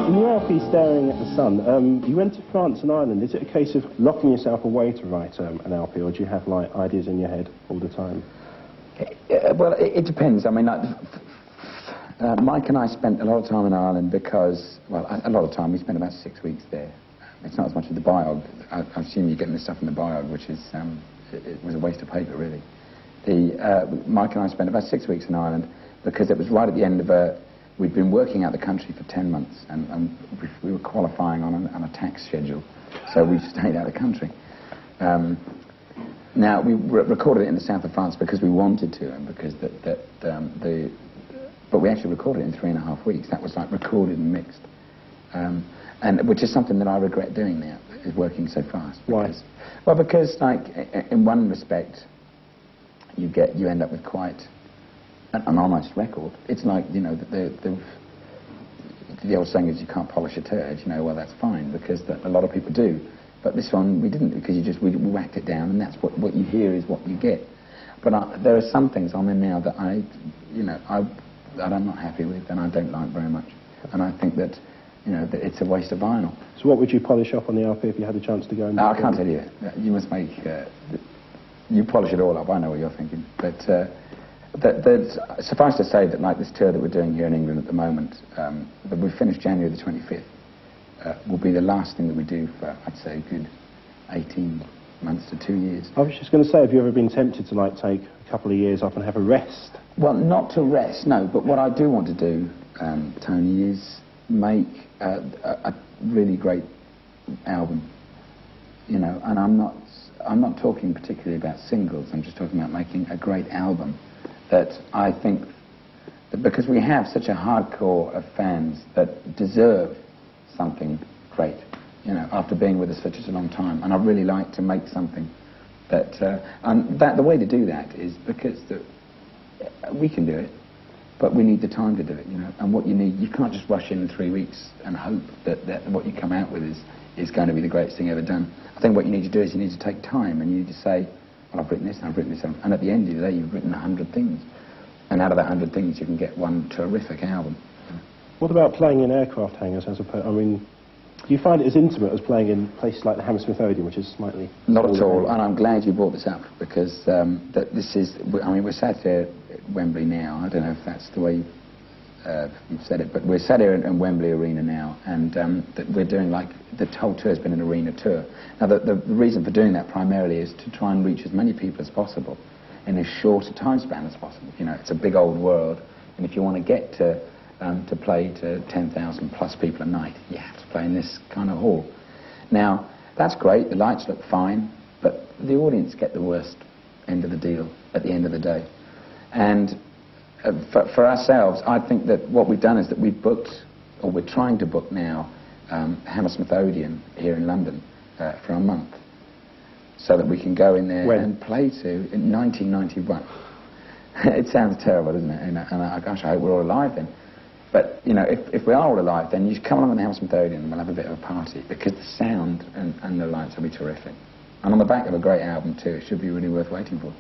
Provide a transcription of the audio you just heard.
In the LP Staring at the Sun, you went to France and Ireland. Is it a case of locking yourself away to write an LP, or do you have like ideas in your head all the time? Well, it depends. I mean, Mike and I spent a lot of time in Ireland because, well, a lot of time. We spent about 6 weeks there. It's not as much as the biog. I assume you're getting the stuff in the biog, which is it was a waste of paper, really. Mike and I spent about 6 weeks in Ireland because it was right at the end of we'd been working out the country for 10 months, and we were qualifying on a tax schedule, so we stayed out of the country. Now, we recorded it in the south of France because we wanted to, and because but we actually recorded it in 3.5 weeks. That was like recorded and mixed, and which is something that I regret doing now, is working so fast. Why? Well, because like in one respect, you end up with quite an honest record. It's like, you know, the old saying is you can't polish a turd. You know, well, that's fine, because a lot of people do. But this one we didn't, because we whacked it down, and that's what you hear is what you get. But there are some things I'm in now that that I'm not happy with, and I don't like very much. And I think that, you know, that it's a waste of vinyl. So what would you polish off on the LP if you had a chance to go and... No, I can't tell you. You must make... you polish it all up, I know what you're thinking. But suffice to say that, like this tour that we're doing here in England at the moment, that we finished January the 25th, will be the last thing that we do for, I'd say, a good 18 months to 2 years. I was just going to say, have you ever been tempted to like take a couple of years off and have a rest? Well, not to rest, no. But what I do want to do, Tony, is make a really great album. You know, and I'm not talking particularly about singles. I'm just talking about making a great album that I think, that because we have such a hardcore of fans that deserve something great, you know, after being with us for such a long time. And I'd really like to make something that, and the way to do that is because we can do it, but we need the time to do it, you know. And what you need, you can't just rush in 3 weeks and hope that what you come out with is going to be the greatest thing ever done. I think what you need to do is you need to take time, and you need to say, well, I've written this, and I've written this, and at the end of the day, you've written 100 things. And out of that 100 things, you can get one terrific album. What about playing in aircraft hangars as opposed... I mean, do you find it as intimate as playing in places like the Hammersmith Odeon, which is slightly... Not at all, and I'm glad you brought this up, because that this is... I mean, we're sat here at Wembley now. I don't know if that's the way you've said it, but we're sat here in Wembley Arena now, and we're doing, like, the whole tour has been an arena tour. Now, the reason for doing that primarily is to try and reach as many people as possible in as short a time span as possible. You know, it's a big old world, and if you want to get to play to 10,000 plus people a night, you have to play in this kind of hall. Now, that's great, the lights look fine, but the audience get the worst end of the deal at the end of the day. And for ourselves, I think that what we've done is that we've booked, or we're trying to book now, Hammersmith Odeon here in London for a month, so that we can go in there and play to in 1991. It sounds terrible, doesn't it? And gosh, I hope we're all alive then. But, you know, if we are all alive, then you come along with the Hammersmith Odeon and we'll have a bit of a party, because the sound and the lights will be terrific. And on the back of a great album too, it should be really worth waiting for.